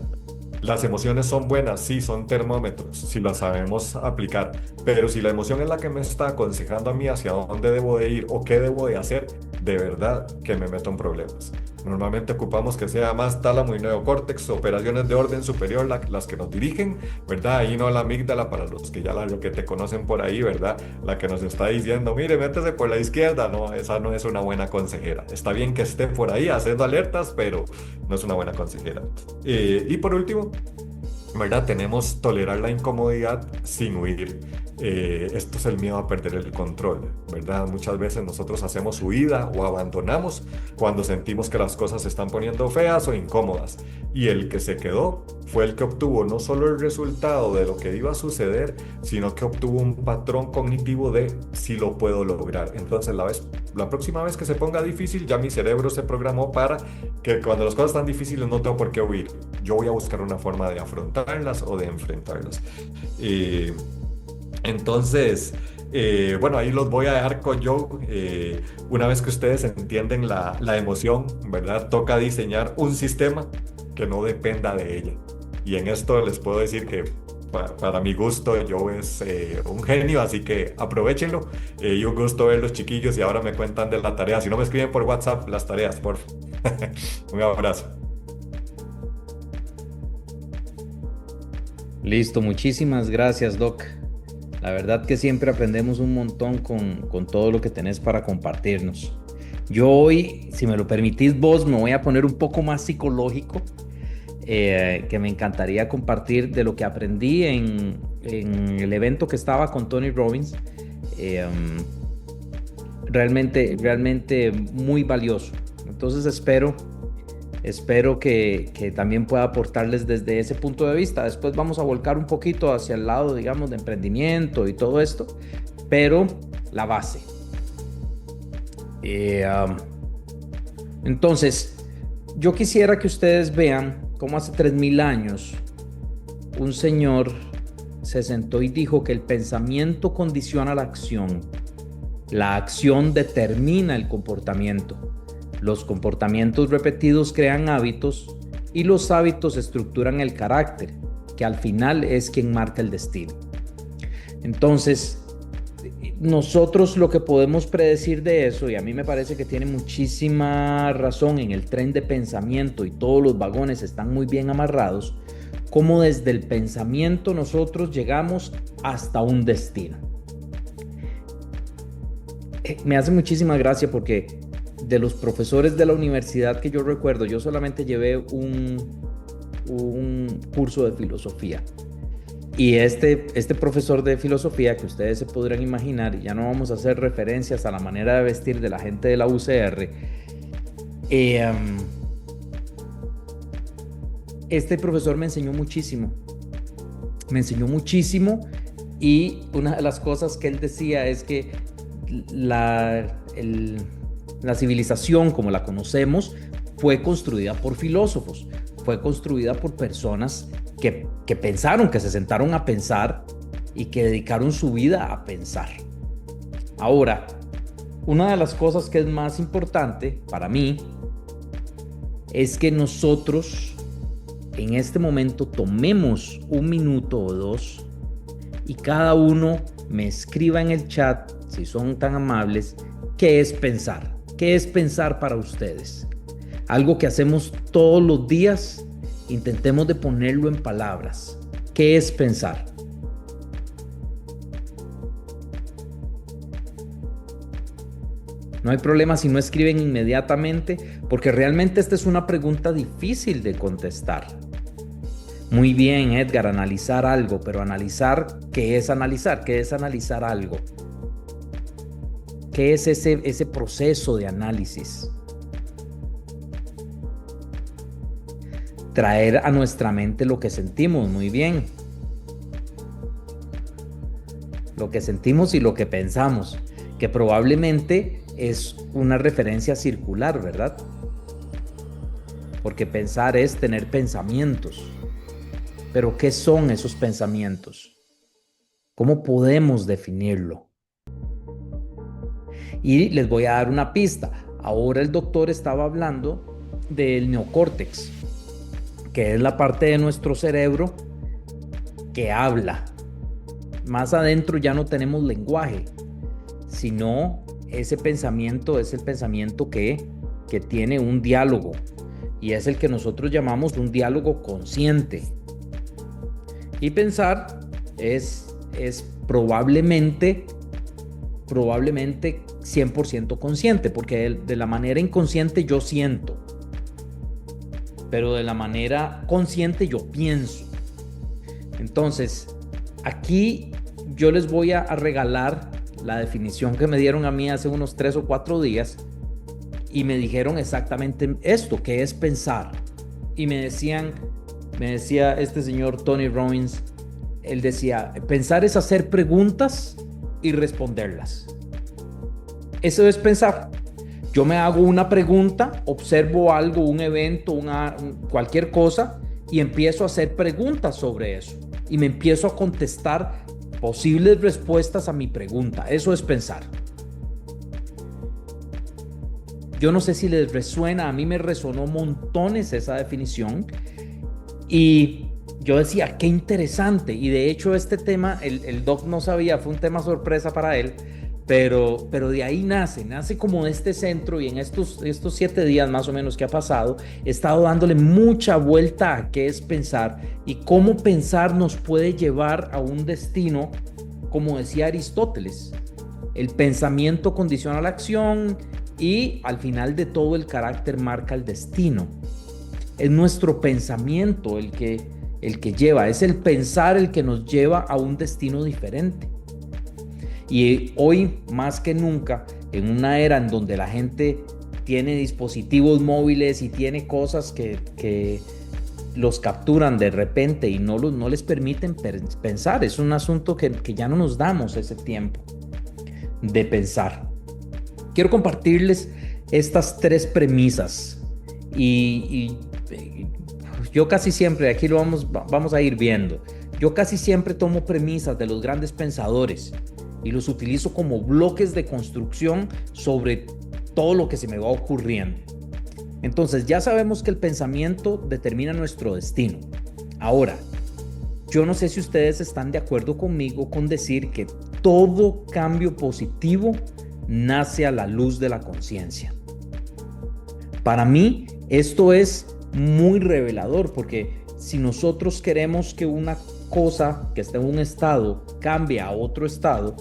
Las emociones son buenas, sí, son termómetros, si las sabemos aplicar, pero si la emoción es la que me está aconsejando a mí hacia dónde debo de ir o qué debo de hacer, de verdad que me meto en problemas. Normalmente ocupamos que sea más tálamo y neocórtex, operaciones de orden superior las que nos dirigen, ¿verdad? Ahí no la amígdala para los que ya lo que te conocen por ahí, ¿verdad? La que nos está diciendo, mire, métese por la izquierda, no, esa no es una buena consejera. Está bien que esté por ahí haciendo alertas, pero no es una buena consejera. Y por último, ¿verdad? Tenemos tolerar la incomodidad sin huir. Esto es el miedo a perder el control, ¿verdad? Muchas veces nosotros hacemos huida o abandonamos cuando sentimos que las cosas se están poniendo feas o incómodas. Y el que se quedó fue el que obtuvo no solo el resultado de lo que iba a suceder, sino que obtuvo un patrón cognitivo de si lo puedo lograr. Entonces la próxima vez que se ponga difícil, ya mi cerebro se programó para que cuando las cosas están difíciles no tengo por qué huir. Yo voy a buscar una forma de afrontarlas o de enfrentarlas. Entonces, bueno, ahí los voy a dejar con Joe. Una vez que ustedes entienden la emoción, ¿verdad? Toca diseñar un sistema que no dependa de ella. Y en esto les puedo decir que para mi gusto Joe es un genio, así que aprovechenlo. Y un gusto ver los chiquillos y ahora me cuentan de la tarea. Si no me escriben por WhatsApp las tareas, por favor. Un abrazo. Listo, muchísimas gracias, Doc. La verdad que siempre aprendemos un montón con todo lo que tenés para compartirnos. Yo hoy, si me lo permitís vos, me voy a poner un poco más psicológico, que me encantaría compartir de lo que aprendí en el evento que estaba con Tony Robbins. Realmente muy valioso. Entonces espero que también pueda aportarles desde ese punto de vista. Después vamos a volcar un poquito hacia el lado, digamos, de emprendimiento y todo esto, pero la base. Entonces, yo quisiera que ustedes vean cómo hace 3000 años un señor se sentó y dijo que el pensamiento condiciona la acción determina el comportamiento. Los comportamientos repetidos crean hábitos y los hábitos estructuran el carácter, que al final es quien marca el destino. Entonces, nosotros lo que podemos predecir de eso, y a mí me parece que tiene muchísima razón en el tren de pensamiento y todos los vagones están muy bien amarrados, cómo desde el pensamiento nosotros llegamos hasta un destino. Me hace muchísima gracia porque de los profesores de la universidad que yo recuerdo, yo solamente llevé un curso de filosofía. Y este profesor de filosofía, que ustedes se podrán imaginar, y ya no vamos a hacer referencias a la manera de vestir de la gente de la UCR, este profesor me enseñó muchísimo. Y una de las cosas que él decía es que la civilización como la conocemos fue construida por filósofos, fue construida por personas que pensaron, que se sentaron a pensar y que dedicaron su vida a pensar. Ahora, una de las cosas que es más importante para mí es que nosotros en este momento tomemos un minuto o dos y cada uno me escriba en el chat, si son tan amables, qué es pensar. ¿Qué es pensar para ustedes? Algo que hacemos todos los días, intentemos de ponerlo en palabras. ¿Qué es pensar? No hay problema si no escriben inmediatamente, porque realmente esta es una pregunta difícil de contestar. Muy bien, Edgar, analizar algo, pero analizar, ¿qué es analizar? ¿Qué es analizar algo? ¿Qué es ese proceso de análisis? Traer a nuestra mente lo que sentimos, muy bien. Lo que sentimos y lo que pensamos, que probablemente es una referencia circular, ¿verdad? Porque pensar es tener pensamientos. Pero ¿qué son esos pensamientos? ¿Cómo podemos definirlo? Y les voy a dar una pista. Ahora el doctor estaba hablando del neocórtex, que es la parte de nuestro cerebro que habla. Más adentro ya no tenemos lenguaje, sino ese pensamiento es el pensamiento que tiene un diálogo, y es el que nosotros llamamos un diálogo consciente. Y pensar es probablemente 100% consciente, porque de la manera inconsciente yo siento, pero de la manera consciente yo pienso. Entonces, aquí yo les voy a regalar la definición que me dieron a mí hace unos 3 o 4 días, y me dijeron exactamente esto, que es pensar. Y me decía este señor Tony Robbins, él decía, pensar es hacer preguntas y responderlas. Eso es pensar. Yo me hago una pregunta, observo algo, un evento, cualquier cosa, y empiezo a hacer preguntas sobre eso. Y me empiezo a contestar posibles respuestas a mi pregunta. Eso es pensar. Yo no sé si les resuena, a mí me resonó montones esa definición. Y yo decía, qué interesante. Y de hecho este tema, el doc no sabía, fue un tema sorpresa para él. Pero de ahí nace como de este centro, y en estos 7 días más o menos que ha pasado, he estado dándole mucha vuelta a qué es pensar y cómo pensar nos puede llevar a un destino, como decía Aristóteles. El pensamiento condiciona la acción y al final de todo el carácter marca el destino. Es nuestro pensamiento el que lleva, es el pensar el que nos lleva a un destino diferente. Y hoy, más que nunca, en una era en donde la gente tiene dispositivos móviles y tiene cosas que los capturan de repente y no les permiten pensar, es un asunto que ya no nos damos ese tiempo de pensar. Quiero compartirles estas 3 premisas y yo casi siempre, aquí lo vamos a ir viendo, yo casi siempre tomo premisas de los grandes pensadores y los utilizo como bloques de construcción sobre todo lo que se me va ocurriendo. Entonces ya sabemos que el pensamiento determina nuestro destino. Ahora, yo no sé si ustedes están de acuerdo conmigo con decir que todo cambio positivo nace a la luz de la conciencia. Para mí esto es muy revelador, porque si nosotros queremos que una cosa que está en un estado cambie a otro estado,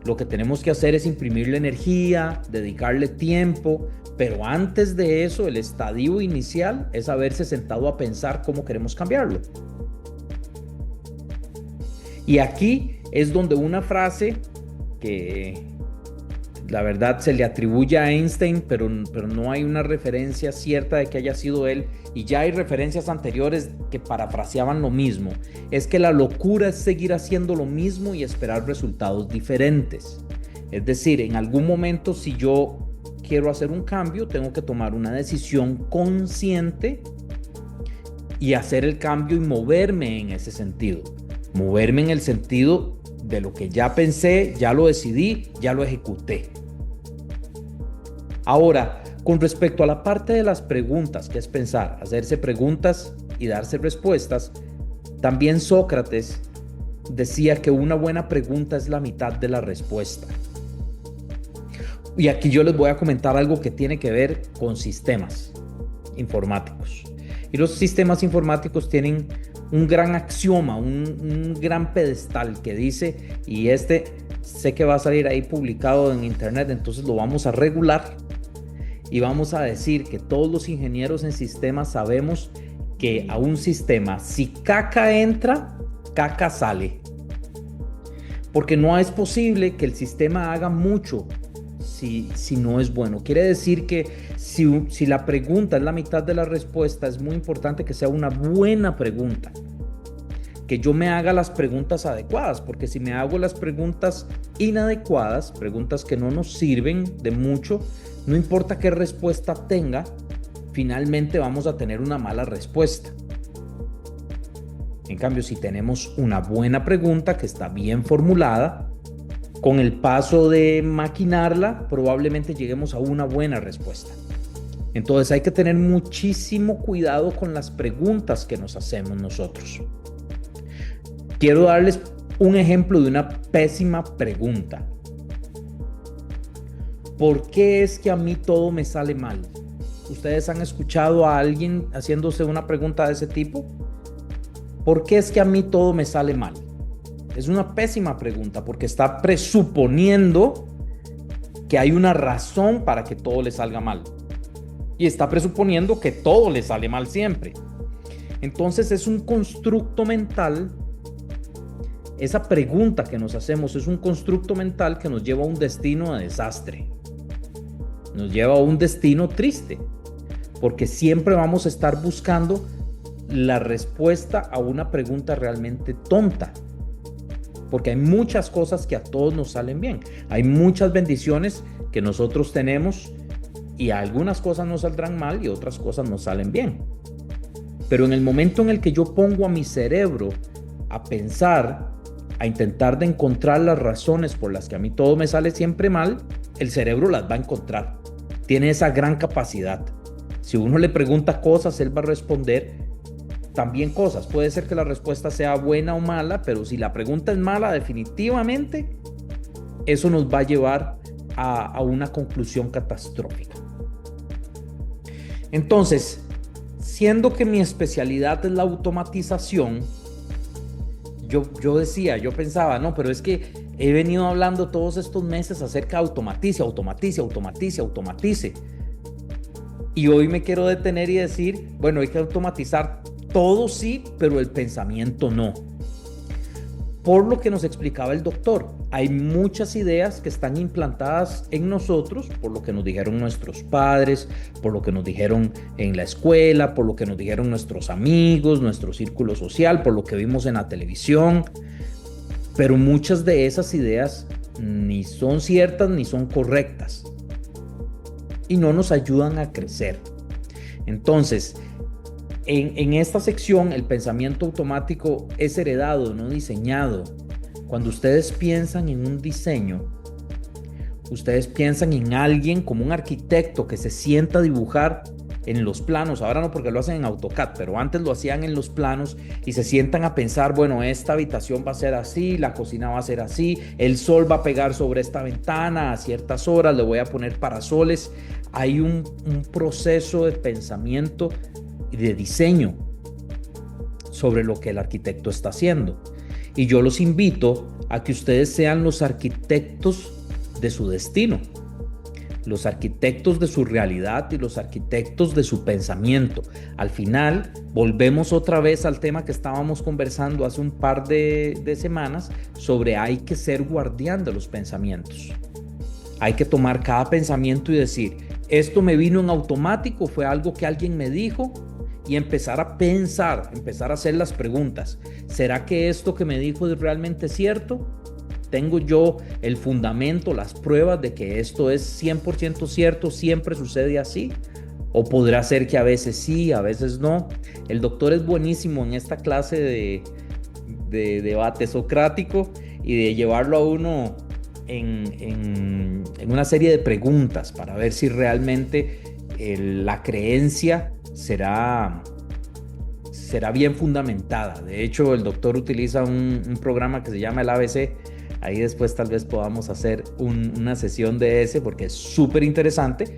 lo que tenemos que hacer es imprimirle energía, dedicarle tiempo, pero antes de eso el estadio inicial es haberse sentado a pensar cómo queremos cambiarlo. Y aquí es donde una frase que la verdad se le atribuye a Einstein, pero no hay una referencia cierta de que haya sido él, y ya hay referencias anteriores que parafraseaban lo mismo. Es que la locura es seguir haciendo lo mismo y esperar resultados diferentes. Es decir, en algún momento, si yo quiero hacer un cambio, tengo que tomar una decisión consciente y hacer el cambio y moverme en ese sentido. Moverme en el sentido de lo que ya pensé, ya lo decidí, ya lo ejecuté. Ahora, con respecto a la parte de las preguntas, que es pensar, hacerse preguntas y darse respuestas, también Sócrates decía que una buena pregunta es la mitad de la respuesta. Y aquí yo les voy a comentar algo que tiene que ver con sistemas informáticos. Y los sistemas informáticos tienen un gran axioma, un gran pedestal que dice, y sé que va a salir ahí publicado en internet, entonces lo vamos a regular y vamos a decir que todos los ingenieros en sistemas sabemos que a un sistema, si caca entra, caca sale. Porque no es posible que el sistema haga mucho si no es bueno. Quiere decir que si la pregunta es la mitad de la respuesta, es muy importante que sea una buena pregunta. Que yo me haga las preguntas adecuadas, porque si me hago las preguntas inadecuadas, preguntas que no nos sirven de mucho, no importa qué respuesta tenga, finalmente vamos a tener una mala respuesta. En cambio, si tenemos una buena pregunta que está bien formulada, con el paso de maquinarla, probablemente lleguemos a una buena respuesta. Entonces hay que tener muchísimo cuidado con las preguntas que nos hacemos nosotros. Quiero darles un ejemplo de una pésima pregunta. ¿Por qué es que a mí todo me sale mal? ¿Ustedes han escuchado a alguien haciéndose una pregunta de ese tipo? ¿Por qué es que a mí todo me sale mal? Es una pésima pregunta porque está presuponiendo que hay una razón para que todo le salga mal. Y está presuponiendo que todo le sale mal siempre. Entonces es un constructo mental. Esa pregunta que nos hacemos es un constructo mental que nos lleva a un destino de desastre. Nos lleva a un destino triste. Porque siempre vamos a estar buscando la respuesta a una pregunta realmente tonta. Porque hay muchas cosas que a todos nos salen bien. Hay muchas bendiciones que nosotros tenemos y algunas cosas nos saldrán mal y otras cosas nos salen bien. Pero en el momento en el que yo pongo a mi cerebro a pensar, a intentar de encontrar las razones por las que a mí todo me sale siempre mal, el cerebro las va a encontrar. Tiene esa gran capacidad. Si uno le pregunta cosas, él va a responder también cosas. Puede ser que la respuesta sea buena o mala, pero si la pregunta es mala, definitivamente eso nos va a llevar a una conclusión catastrófica. Entonces, siendo que mi especialidad es la automatización, yo pensaba, no, pero es que he venido hablando todos estos meses acerca de automatice. Y hoy me quiero detener y decir, bueno, hay que automatizar todo sí, pero el pensamiento no. Por lo que nos explicaba el doctor, hay muchas ideas que están implantadas en nosotros, por lo que nos dijeron nuestros padres, por lo que nos dijeron en la escuela, por lo que nos dijeron nuestros amigos, nuestro círculo social, por lo que vimos en la televisión. Pero muchas de esas ideas ni son ciertas ni son correctas y no nos ayudan a crecer. Entonces, en esta sección, el pensamiento automático es heredado, no diseñado. Cuando ustedes piensan en un diseño, ustedes piensan en alguien como un arquitecto que se sienta a dibujar en los planos. Ahora no, porque lo hacen en AutoCAD, pero antes lo hacían en los planos y se sientan a pensar, bueno, esta habitación va a ser así, la cocina va a ser así, el sol va a pegar sobre esta ventana a ciertas horas, le voy a poner parasoles. Hay un proceso de pensamiento y de diseño sobre lo que el arquitecto está haciendo. Y yo los invito a que ustedes sean los arquitectos de su destino, los arquitectos de su realidad y los arquitectos de su pensamiento. Al final, volvemos otra vez al tema que estábamos conversando hace un par de semanas sobre hay que ser guardián de los pensamientos. Hay que tomar cada pensamiento y decir, esto me vino en automático, fue algo que alguien me dijo, y empezar a pensar, empezar a hacer las preguntas. ¿Será que esto que me dijo es realmente cierto? ¿Tengo yo el fundamento, las pruebas de que esto es 100% cierto, siempre sucede así? ¿O podrá ser que a veces sí, a veces no? El doctor es buenísimo en esta clase de debate socrático y de llevarlo a uno en una serie de preguntas para ver si realmente la creencia será bien fundamentada. De hecho, el doctor utiliza un programa que se llama el ABC. Ahí después tal vez podamos hacer una sesión de ese porque es súper interesante.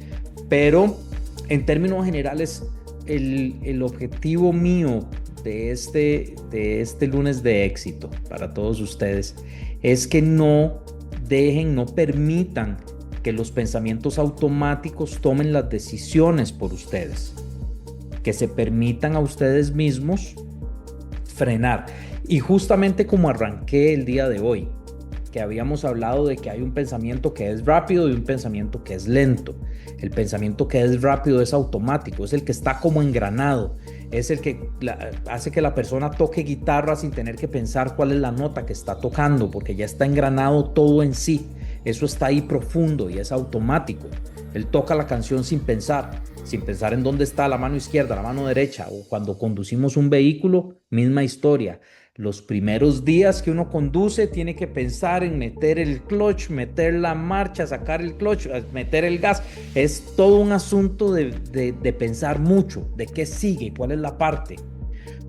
Pero en términos generales, el objetivo mío de este lunes de éxito para todos ustedes es que no permitan que los pensamientos automáticos tomen las decisiones por ustedes. que se permitan a ustedes mismos frenar. Y justamente como arranqué el día de hoy, que habíamos hablado de que hay un pensamiento que es rápido y un pensamiento que es lento. El pensamiento que es rápido es automático, es el que está como engranado, es el que hace que la persona toque guitarra sin tener que pensar cuál es la nota que está tocando, porque ya está engranado todo en sí. Eso está ahí profundo y es automático. Él toca la canción sin pensar en dónde está la mano izquierda, la mano derecha, o cuando conducimos un vehículo, misma historia. Los primeros días que uno conduce tiene que pensar en meter el clutch, meter la marcha, sacar el clutch, meter el gas. Es todo un asunto de pensar mucho, de qué sigue, cuál es la parte.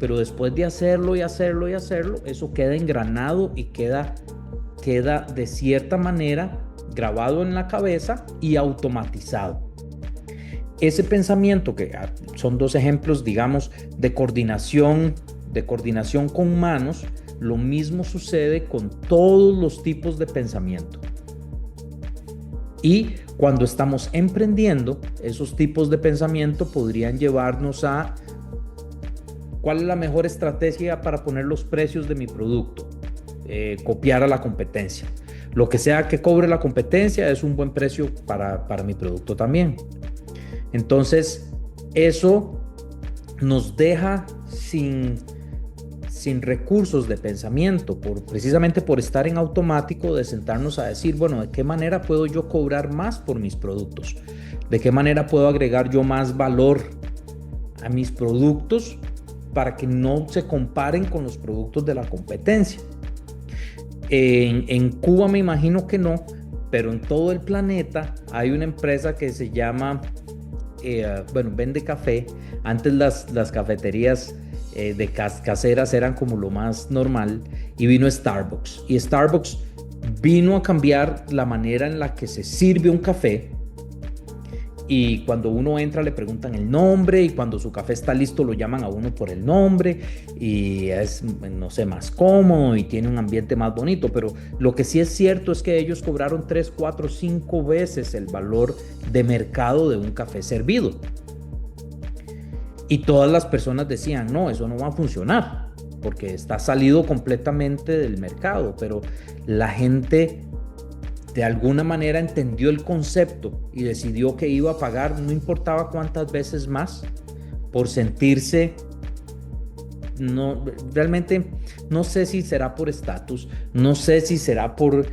Pero después de hacerlo y hacerlo y hacerlo, eso queda engranado y queda de cierta manera grabado en la cabeza y automatizado. Ese pensamiento, que son dos ejemplos, digamos, de coordinación con manos, lo mismo sucede con todos los tipos de pensamiento. Y cuando estamos emprendiendo, esos tipos de pensamiento podrían llevarnos a ¿cuál es la mejor estrategia para poner los precios de mi producto? Copiar a la competencia. Lo que sea que cobre la competencia es un buen precio para mi producto también. Entonces, eso nos deja sin recursos de pensamiento, precisamente por estar en automático, de sentarnos a decir, bueno, ¿de qué manera puedo yo cobrar más por mis productos? ¿De qué manera puedo agregar yo más valor a mis productos para que no se comparen con los productos de la competencia? En Cuba me imagino que no, pero en todo el planeta hay una empresa que se llama, vende café. Antes las cafeterías caseras eran como lo más normal, y vino Starbucks. Y Starbucks vino a cambiar la manera en la que se sirve un café. Y cuando uno entra le preguntan el nombre, y cuando su café está listo lo llaman a uno por el nombre, y es, no sé, más cómodo y tiene un ambiente más bonito. Pero lo que sí es cierto es que ellos cobraron 3, 4, 5 veces el valor de mercado de un café servido. Y todas las personas decían, no, eso no va a funcionar, porque está salido completamente del mercado. Pero la gente de alguna manera entendió el concepto y decidió que iba a pagar, no importaba cuántas veces más, por sentirse, realmente no sé si será por estatus, no sé si será por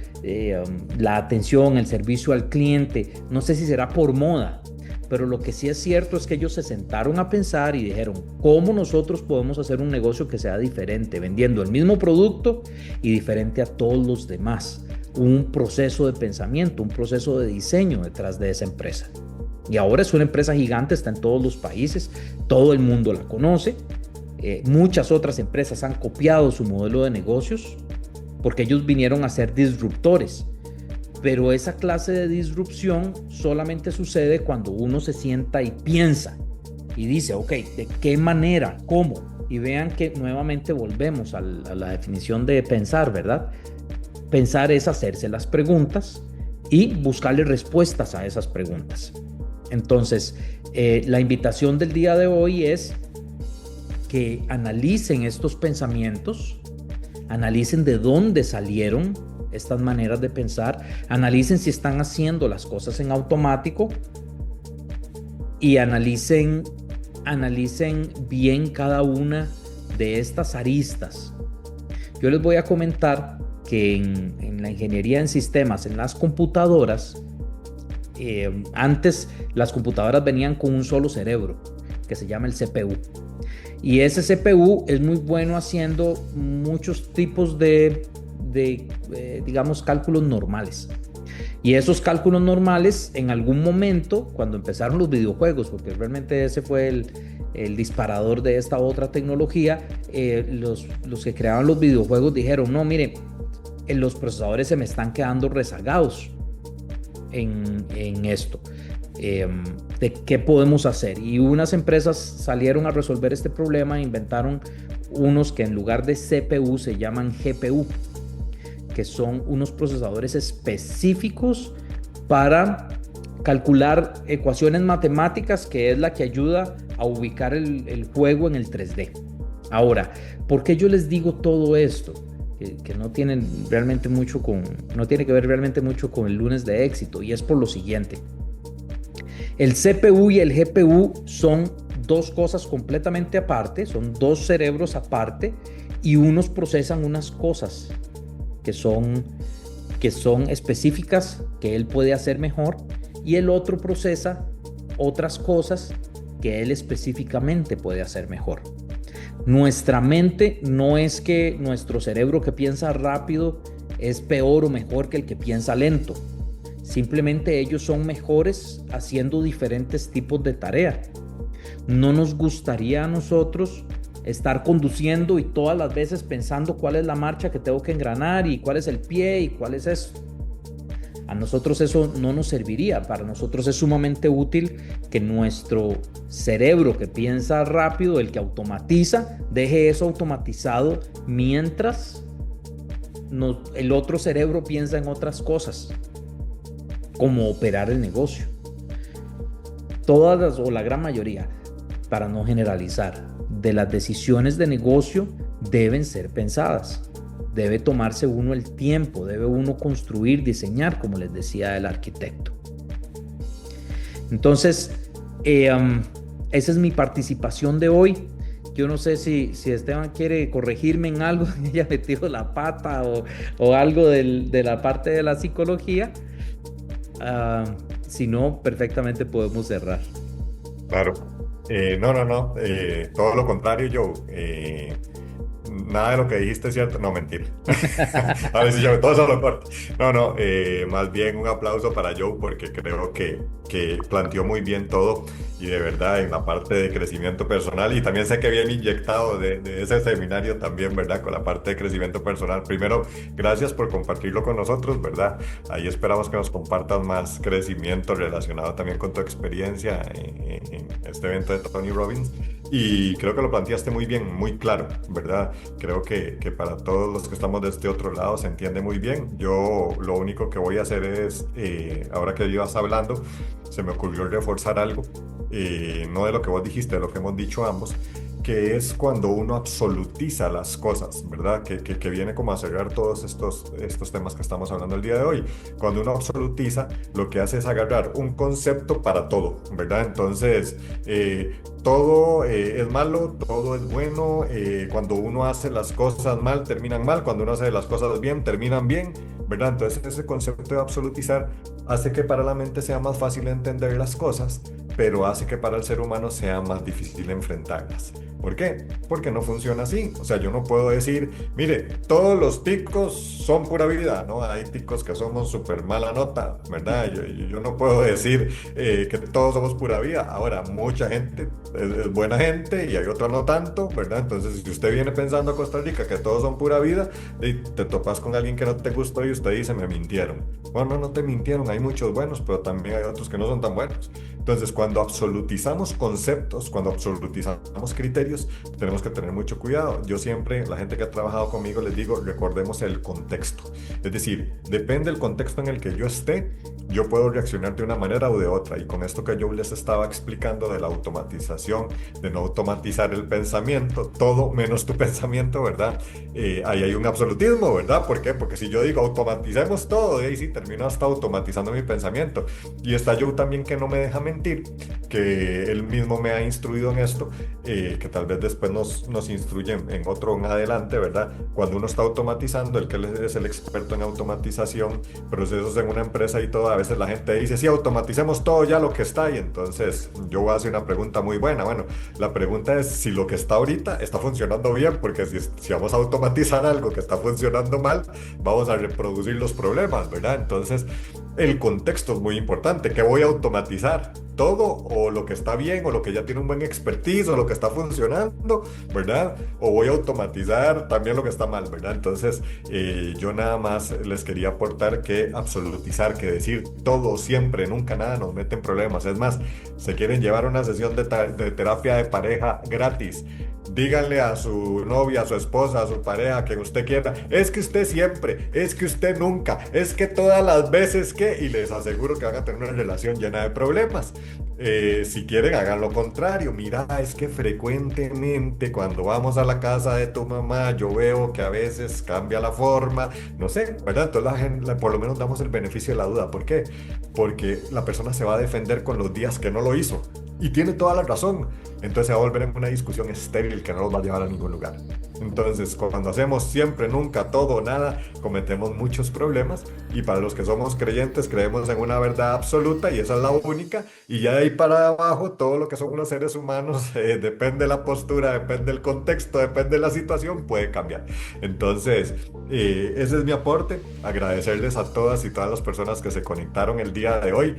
la atención, el servicio al cliente, no sé si será por moda, pero lo que sí es cierto es que ellos se sentaron a pensar y dijeron, ¿cómo nosotros podemos hacer un negocio que sea diferente, vendiendo el mismo producto y diferente a todos los demás? Un proceso de pensamiento, un proceso de diseño detrás de esa empresa. Y ahora es una empresa gigante, está en todos los países, todo el mundo la conoce. Muchas otras empresas han copiado su modelo de negocios porque ellos vinieron a ser disruptores. Pero esa clase de disrupción solamente sucede cuando uno se sienta y piensa y dice, ok, ¿de qué manera? ¿Cómo? Y vean que nuevamente volvemos a la definición de pensar, ¿verdad? Pensar es hacerse las preguntas y buscarle respuestas a esas preguntas. Entonces, la invitación del día de hoy es que analicen estos pensamientos, analicen de dónde salieron estas maneras de pensar, analicen si están haciendo las cosas en automático y analicen bien cada una de estas aristas. Yo les voy a comentar que en la ingeniería en sistemas, en las computadoras, antes las computadoras venían con un solo cerebro, que se llama el CPU. Y ese CPU es muy bueno haciendo muchos tipos de digamos, cálculos normales. Y esos cálculos normales, en algún momento, cuando empezaron los videojuegos, porque realmente ese fue el disparador de esta otra tecnología, los que creaban los videojuegos dijeron, no, mire, los procesadores se me están quedando rezagados en esto. ¿De qué podemos hacer? Y unas empresas salieron a resolver este problema e inventaron unos que en lugar de CPU se llaman GPU, que son unos procesadores específicos para calcular ecuaciones matemáticas, que es la que ayuda a ubicar el juego en el 3D. Ahora, ¿por qué yo les digo todo esto? Que no tienen realmente mucho no tiene que ver realmente mucho con el lunes de éxito, y es por lo siguiente. El CPU y el GPU son dos cosas completamente aparte, son dos cerebros aparte, y unos procesan unas cosas que son específicas, que él puede hacer mejor, y el otro procesa otras cosas que él específicamente puede hacer mejor. Nuestra mente no es que nuestro cerebro que piensa rápido es peor o mejor que el que piensa lento. Simplemente ellos son mejores haciendo diferentes tipos de tarea. No nos gustaría a nosotros estar conduciendo y todas las veces pensando cuál es la marcha que tengo que engranar y cuál es el pie y cuál es eso. A nosotros eso no nos serviría. Para nosotros es sumamente útil que nuestro cerebro que piensa rápido, el que automatiza, deje eso automatizado mientras el otro cerebro piensa en otras cosas, como operar el negocio. Todas o la gran mayoría, para no generalizar, de las decisiones de negocio deben ser pensadas. Debe tomarse uno el tiempo, debe uno construir, diseñar, como les decía el arquitecto. Entonces, esa es mi participación de hoy. Yo no sé si Esteban quiere corregirme en algo, que haya metido la pata o algo de la parte de la psicología. Si no, perfectamente podemos cerrar. Claro. No. Todo lo contrario, Joe. Nada de lo que dijiste es cierto. No, mentira. A ver si yo todo eso lo corto. No. Más bien un aplauso para Joe porque creo que planteó muy bien todo y de verdad en la parte de crecimiento personal, y también sé que viene inyectado de ese seminario también, ¿verdad? Con la parte de crecimiento personal. Primero, gracias por compartirlo con nosotros, ¿verdad? Ahí esperamos que nos compartas más crecimiento relacionado también con tu experiencia en este evento de Tony Robbins. Y creo que lo planteaste muy bien, muy claro, ¿verdad? Creo que para todos los que estamos de este otro lado se entiende muy bien. Yo lo único que voy a hacer es, ahora que ibas hablando, se me ocurrió reforzar algo, no de lo que vos dijiste, de lo que hemos dicho ambos, que es cuando uno absolutiza las cosas, ¿verdad? Que viene como a cerrar todos estos temas que estamos hablando el día de hoy. Cuando uno absolutiza, lo que hace es agarrar un concepto para todo, ¿verdad? Entonces, todo es malo, todo es bueno, cuando uno hace las cosas mal, terminan mal, cuando uno hace las cosas bien, terminan bien, ¿verdad? Entonces, ese concepto de absolutizar hace que para la mente sea más fácil entender las cosas, pero hace que para el ser humano sea más difícil enfrentarlas. ¿Por qué? Porque no funciona así. O sea, yo no puedo decir, mire, todos los ticos son pura vida, ¿no? Hay ticos que somos súper mala nota, ¿verdad? Yo no puedo decir que todos somos pura vida. Ahora, mucha gente es buena gente y hay otra no tanto, ¿verdad? Entonces, si usted viene pensando a Costa Rica que todos son pura vida y te topas con alguien que no te gustó y usted dice, me mintieron. Bueno, no te mintieron, hay muchos buenos, pero también hay otros que no son tan buenos. Entonces, cuando absolutizamos conceptos, cuando absolutizamos criterios, tenemos que tener mucho cuidado. Yo siempre, la gente que ha trabajado conmigo, les digo, recordemos el contexto. Es decir, depende del contexto en el que yo esté, yo puedo reaccionar de una manera o de otra. Y con esto que yo les estaba explicando de la automatización, de no automatizar el pensamiento, todo menos tu pensamiento, ¿verdad? Ahí hay un absolutismo, ¿verdad? ¿Por qué? Porque si yo digo automaticemos todo, y ahí sí termino hasta automatizando mi pensamiento. Y está Joe también que no me deja mentir, que él mismo me ha instruido en esto, que tal vez después nos instruye en otro en adelante, ¿verdad? Cuando uno está automatizando, el que es el experto en automatización, procesos en una empresa y todo, a veces la gente dice, sí, automaticemos todo ya lo que está, y entonces yo voy a hacer una pregunta muy buena. Bueno, la pregunta es si lo que está ahorita está funcionando bien, porque si vamos a automatizar algo que está funcionando mal, vamos a reproducir los problemas, ¿verdad? Entonces, el contexto es muy importante. ¿Qué voy a automatizar? ¿Todo o lo que está bien o lo que ya tiene un buen expertise o lo que está funcionando, ¿verdad? O voy a automatizar también lo que está mal, ¿verdad? Entonces, yo nada más les quería aportar que absolutizar, que decir todo, siempre, nunca, nada nos mete en problemas. Es más, se quieren llevar una sesión de terapia de pareja gratis, díganle a su novia, a su esposa, a su pareja, a quien usted quiera, es que usted siempre, es que usted nunca, es que todas las veces que, y les aseguro que van a tener una relación llena de problemas. Si quieren, hagan lo contrario. Mira, es que frecuentemente cuando vamos a la casa de tu mamá, yo veo que a veces cambia la forma, no sé, ¿verdad? Entonces por lo menos damos el beneficio de la duda. ¿Por qué? Porque la persona se va a defender con los días que no lo hizo. Y tiene toda la razón. Entonces se va a volver en una discusión estéril que no nos va a llevar a ningún lugar. Entonces, cuando hacemos siempre, nunca, todo o nada, cometemos muchos problemas. Y para los que somos creyentes, creemos en una verdad absoluta y esa es la única. Y ya de ahí para abajo, todo lo que son los seres humanos, depende de la postura, depende del contexto, depende de la situación, puede cambiar. Entonces, ese es mi aporte. Agradecerles a todas y todas las personas que se conectaron el día de hoy.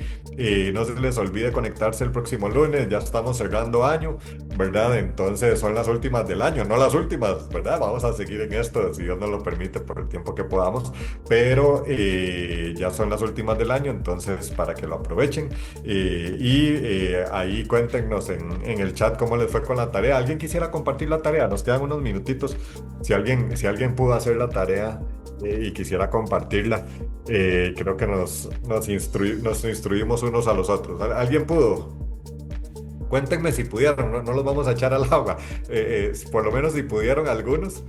No se les olvide conectarse el próximo lunes, ya estamos cerrando año, ¿verdad? Entonces son las últimas del año, no las últimas, ¿verdad? Vamos a seguir en esto, si Dios nos lo permite, por el tiempo que podamos, pero ya son las últimas del año, entonces para que lo aprovechen. Ahí cuéntenos en el chat cómo les fue con la tarea. ¿Alguien quisiera compartir la tarea? Nos quedan unos minutitos. Si alguien pudo hacer la tarea y quisiera compartirla, creo que nos instruimos unos a los otros. ¿Alguien pudo? Cuéntenme si pudieron, no los vamos a echar al agua. Por lo menos si pudieron algunos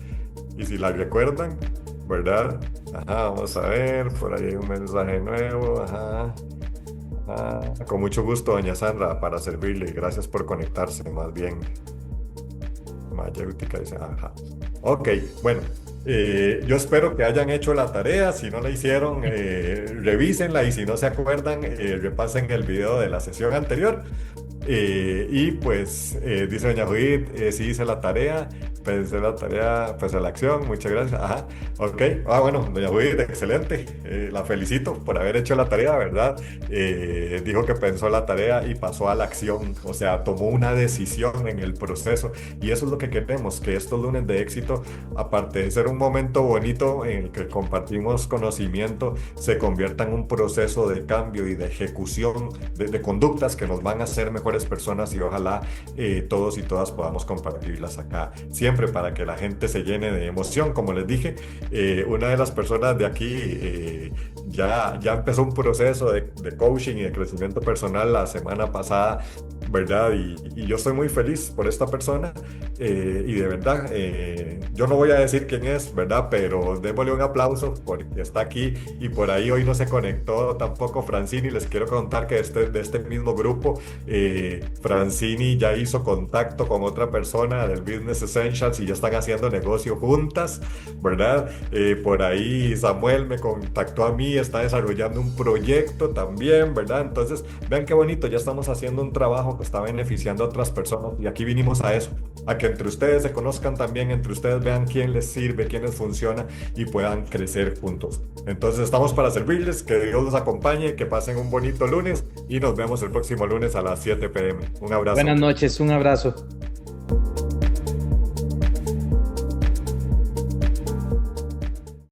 y si la recuerdan, ¿verdad? Ajá, vamos a ver, por ahí hay un mensaje nuevo. Ajá. Con mucho gusto, doña Sandra, para servirle. Gracias por conectarse, más bien. Mayéutica dice, ajá. Ok, bueno. Yo espero que hayan hecho la tarea. Si no la hicieron, revísenla y si no se acuerdan, repasen el video de la sesión anterior. Y pues dice doña Judith, sí hice la tarea, pensé la tarea, pues a la acción, muchas gracias. Ajá, ok. Bueno, doña Judith, excelente. La felicito por haber hecho la tarea, ¿verdad? Dijo que pensó la tarea y pasó a la acción, o sea, tomó una decisión en el proceso. Y eso es lo que queremos, que estos lunes de éxito, aparte de ser un momento bonito en el que compartimos conocimiento, se convierta en un proceso de cambio y de ejecución de conductas que nos van a hacer mejores personas y ojalá todos y todas podamos compartirlas acá siempre para que la gente se llene de emoción. Como les dije, una de las personas de aquí ya empezó un proceso de coaching y de crecimiento personal la semana pasada, ¿verdad? Y yo estoy muy feliz por esta persona y de verdad, yo no voy a decir quién es, ¿verdad? Pero démosle un aplauso porque está aquí y por ahí hoy no se conectó tampoco Francini. Les quiero contar que de este mismo grupo, Francini ya hizo contacto con otra persona del Business Essentials y ya están haciendo negocio juntas, ¿verdad? Por ahí Samuel me contactó a mí, está desarrollando un proyecto también, ¿verdad? Entonces, vean qué bonito, ya estamos haciendo un trabajo que está beneficiando a otras personas y aquí vinimos a eso, a que entre ustedes se conozcan también, entre ustedes vean quién les sirve, quién les funciona y puedan crecer juntos. Entonces, estamos para servirles, que Dios los acompañe, que pasen un bonito lunes y nos vemos el próximo lunes a las 7 p.m. Un abrazo. Buenas noches, un abrazo.